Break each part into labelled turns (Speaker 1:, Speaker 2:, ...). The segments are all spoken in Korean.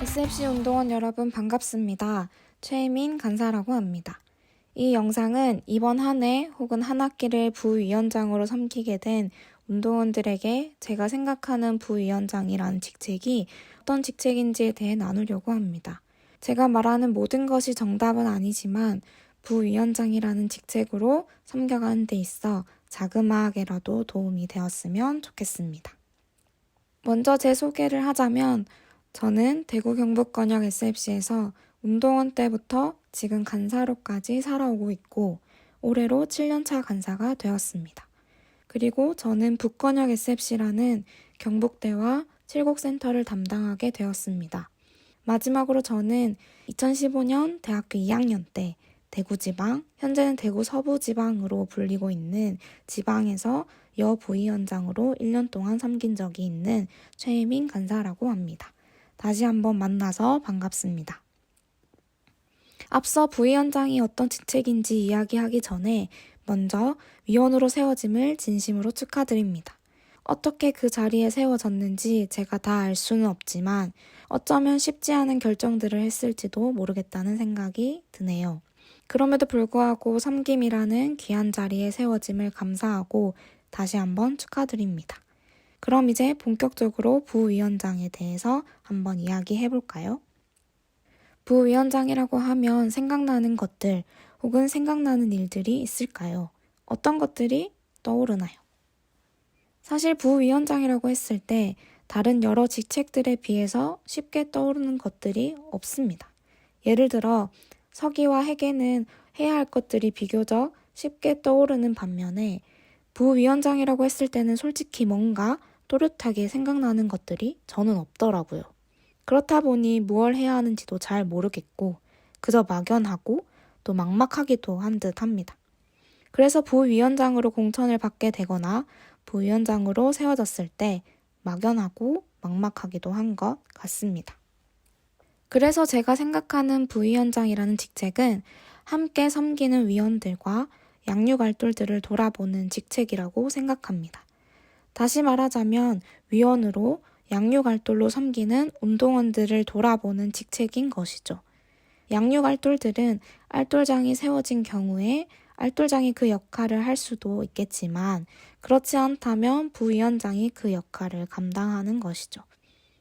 Speaker 1: SFC 운동원 여러분 반갑습니다. 최혜민 간사라고 합니다. 이 영상은 이번 한 해 혹은 한 학기를 부위원장으로 섬기게 된 운동원들에게 제가 생각하는 부위원장이라는 직책이 어떤 직책인지에 대해 나누려고 합니다. 제가 말하는 모든 것이 정답은 아니지만 부위원장이라는 직책으로 섬겨가는 데 있어 자그마하게라도 도움이 되었으면 좋겠습니다. 먼저 제 소개를 하자면 저는 대구 경북권역 SFC에서 운동원 때부터 지금 간사로까지 살아오고 있고 올해로 7년차 간사가 되었습니다. 그리고 저는 북권역 SFC라는 경북대와 칠곡센터를 담당하게 되었습니다. 마지막으로 저는 2015년 대학교 2학년 때 대구지방, 현재는 대구 서부지방으로 불리고 있는 지방에서 여부위원장으로 1년 동안 섬긴 적이 있는 최혜민 간사라고 합니다. 다시 한번 만나서 반갑습니다. 앞서 부위원장이 어떤 직책인지 이야기하기 전에 먼저 위원으로 세워짐을 진심으로 축하드립니다. 어떻게 그 자리에 세워졌는지 제가 다 알 수는 없지만 어쩌면 쉽지 않은 결정들을 했을지도 모르겠다는 생각이 드네요. 그럼에도 불구하고 섬김이라는 귀한 자리에 세워짐을 감사하고 다시 한번 축하드립니다. 그럼 이제 본격적으로 부위원장에 대해서 한번 이야기해 볼까요? 부위원장이라고 하면 생각나는 것들 혹은 생각나는 일들이 있을까요? 어떤 것들이 떠오르나요? 사실 부위원장이라고 했을 때 다른 여러 직책들에 비해서 쉽게 떠오르는 것들이 없습니다. 예를 들어 서기와 회계는 해야 할 것들이 비교적 쉽게 떠오르는 반면에 부위원장이라고 했을 때는 솔직히 뭔가 또렷하게 생각나는 것들이 저는 없더라고요. 그렇다 보니 무엇을 해야 하는지도 잘 모르겠고 그저 막연하고 또 막막하기도 한 듯 합니다. 그래서 부위원장으로 공천을 받게 되거나 부위원장으로 세워졌을 때 막연하고 막막하기도 한 것 같습니다. 그래서 제가 생각하는 부위원장이라는 직책은 함께 섬기는 위원들과 양육알돌들을 돌아보는 직책이라고 생각합니다. 다시 말하자면 위원으로 양육알돌로 섬기는 운동원들을 돌아보는 직책인 것이죠. 양육알돌들은 알돌장이 세워진 경우에 알돌장이 그 역할을 할 수도 있겠지만 그렇지 않다면 부위원장이 그 역할을 감당하는 것이죠.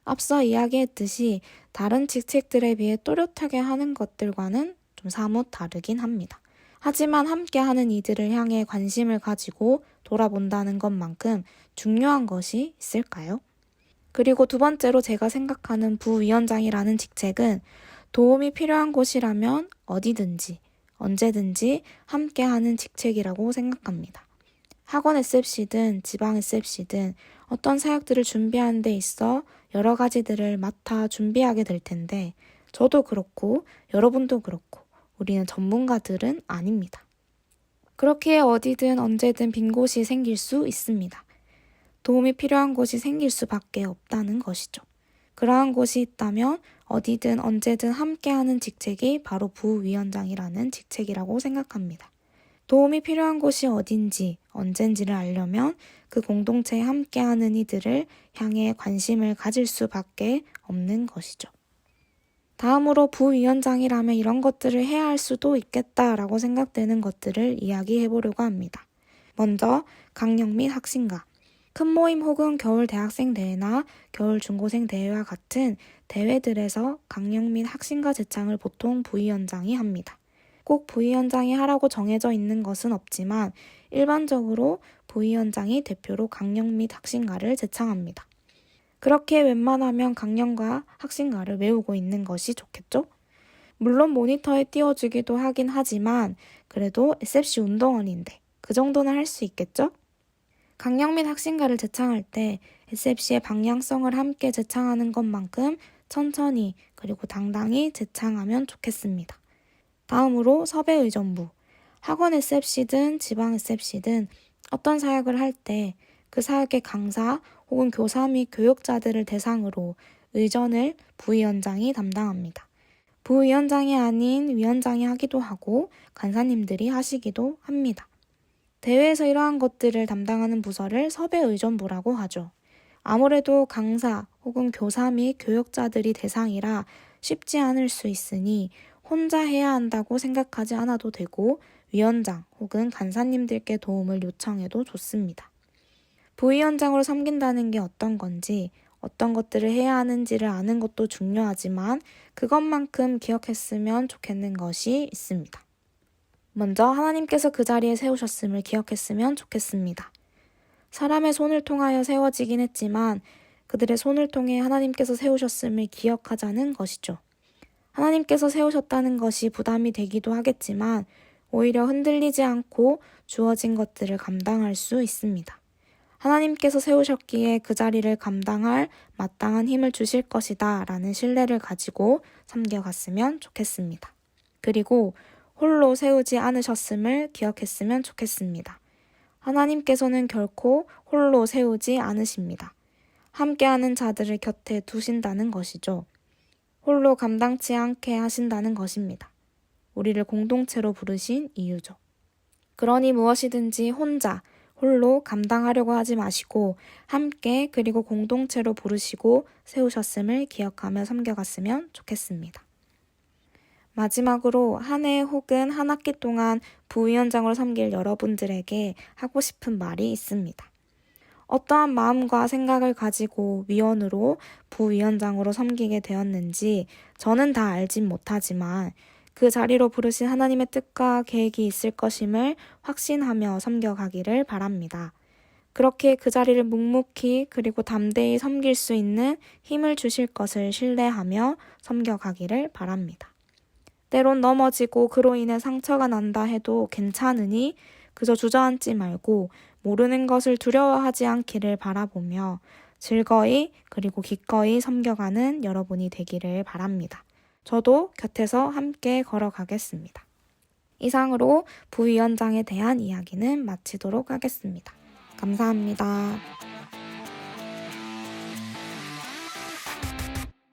Speaker 1: 앞서 이야기했듯이 다른 직책들에 비해 또렷하게 하는 것들과는 좀 사뭇 다르긴 합니다. 하지만 함께하는 이들을 향해 관심을 가지고 돌아본다는 것만큼 중요한 것이 있을까요? 그리고 두 번째로 제가 생각하는 부위원장이라는 직책은 도움이 필요한 곳이라면 어디든지 언제든지 함께하는 직책이라고 생각합니다. 학원 SFC든 지방 SFC든 어떤 사역들을 준비하는 데 있어 여러 가지들을 맡아 준비하게 될 텐데 저도 그렇고 여러분도 그렇고 우리는 전문가들은 아닙니다. 그렇게 어디든 언제든 빈 곳이 생길 수 있습니다. 도움이 필요한 곳이 생길 수밖에 없다는 것이죠. 그러한 곳이 있다면 어디든 언제든 함께하는 직책이 바로 부위원장이라는 직책이라고 생각합니다. 도움이 필요한 곳이 어딘지 언젠지를 알려면 그 공동체에 함께하는 이들을 향해 관심을 가질 수밖에 없는 것이죠. 다음으로 부위원장이라면 이런 것들을 해야 할 수도 있겠다라고 생각되는 것들을 이야기해 보려고 합니다. 먼저 강령 및 학신가. 큰 모임 혹은 겨울 대학생 대회나 겨울 중고생 대회와 같은 대회들에서 강령 및 학신가 제창을 보통 부위원장이 합니다. 꼭 부위원장이 하라고 정해져 있는 것은 없지만 일반적으로 부위원장이 대표로 강령 및 학신가를 제창합니다. 그렇게 웬만하면 강령과 학신가를 외우고 있는 것이 좋겠죠? 물론 모니터에 띄워주기도 하긴 하지만 그래도 SFC 운동원인데 그 정도는 할 수 있겠죠? 강령 및 학신가를 제창할 때 SFC의 방향성을 함께 제창하는 것만큼 천천히 그리고 당당히 제창하면 좋겠습니다. 다음으로 섭외의전부. 학원 SFC든 지방 SFC든 어떤 사역을 할 때 그 사역의 강사 혹은 교사 및 교육자들을 대상으로 의전을 부위원장이 담당합니다. 부위원장이 아닌 위원장이 하기도 하고 간사님들이 하시기도 합니다. 대회에서 이러한 것들을 담당하는 부서를 섭외의전부라고 하죠. 아무래도 강사 혹은 교사 및 교육자들이 대상이라 쉽지 않을 수 있으니 혼자 해야 한다고 생각하지 않아도 되고 위원장 혹은 간사님들께 도움을 요청해도 좋습니다. 부위원장으로 섬긴다는 게 어떤 건지, 어떤 것들을 해야 하는지를 아는 것도 중요하지만 그것만큼 기억했으면 좋겠는 것이 있습니다. 먼저 하나님께서 그 자리에 세우셨음을 기억했으면 좋겠습니다. 사람의 손을 통하여 세워지긴 했지만 그들의 손을 통해 하나님께서 세우셨음을 기억하자는 것이죠. 하나님께서 세우셨다는 것이 부담이 되기도 하겠지만 오히려 흔들리지 않고 주어진 것들을 감당할 수 있습니다. 하나님께서 세우셨기에 그 자리를 감당할 마땅한 힘을 주실 것이다 라는 신뢰를 가지고 섬겨갔으면 좋겠습니다. 그리고 홀로 세우지 않으셨음을 기억했으면 좋겠습니다. 하나님께서는 결코 홀로 세우지 않으십니다. 함께하는 자들을 곁에 두신다는 것이죠. 홀로 감당치 않게 하신다는 것입니다. 우리를 공동체로 부르신 이유죠. 그러니 무엇이든지 혼자, 홀로 감당하려고 하지 마시고 함께 그리고 공동체로 부르시고 세우셨음을 기억하며 섬겨갔으면 좋겠습니다. 마지막으로 한 해 혹은 한 학기 동안 부위원장으로 섬길 여러분들에게 하고 싶은 말이 있습니다. 어떠한 마음과 생각을 가지고 위원으로 부위원장으로 섬기게 되었는지 저는 다 알진 못하지만 그 자리로 부르신 하나님의 뜻과 계획이 있을 것임을 확신하며 섬겨가기를 바랍니다. 그렇게 그 자리를 묵묵히 그리고 담대히 섬길 수 있는 힘을 주실 것을 신뢰하며 섬겨가기를 바랍니다. 때론 넘어지고 그로 인해 상처가 난다 해도 괜찮으니 그저 주저앉지 말고 모르는 것을 두려워하지 않기를 바라보며 즐거이 그리고 기꺼이 섬겨가는 여러분이 되기를 바랍니다. 저도 곁에서 함께 걸어가겠습니다. 이상으로 부위원장에 대한 이야기는 마치도록 하겠습니다. 감사합니다.